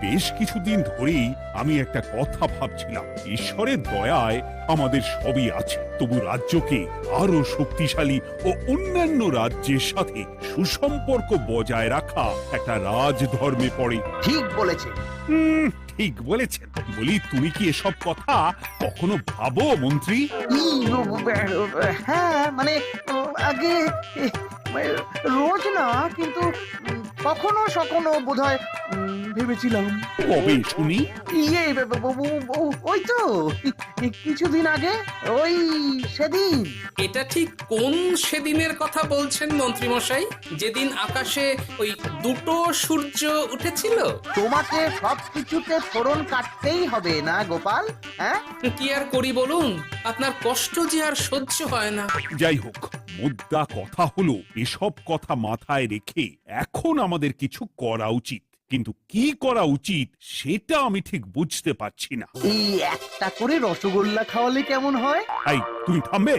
বেশ কিছুদিন ধরেই আমি একটা কথা ভাবছিলাম, ঈশ্বরের দয়ায় আমাদের সবই আছে, তবু রাজ্যকে আরো শক্তিশালী ও অন্যান্য রাজ্যের সাথে সুসম্পর্ক বজায় রাখা একটা রাজধর্মে পড়ে। ঠিক বলেছেন। ঠিক বলেছেন। বলি, তুমি কি এসব কথা কখনো ভাবো মন্ত্রী? হ্যাঁ মানে আগে রোজ না, কিন্তু কখনো সখনো বোধহয় ভেবেছিলাম। কবে শুনি? ইয়ে ওই তো কিছুদিন আগে, ওই সেদিন। এটা ঠিক কোন সেদিনের কথা বলছেন মন্ত্রী মশাই, যেদিন আকাশে ওই দুটো সূর্য উঠেছিল? তোমাকে সবকিছুতে ফোড়ন কাটতেই হবে না গোপাল, হ্যাঁ? কি আর করি বলুন, আপনার কষ্ট যে আর সহ্য হয় না। যাই হোক, মুদ্রা কথা হলো, এসব কথা মাথায় রেখে এখন আমাদের কিছু করা উচিত, কিন্তু কি করা উচিত সেটা আমি ঠিক বুঝতে পারছি না। এই একটা করে রসগোল্লা খাওয়ালে কেমন হয়? এই, তুমি থামবে?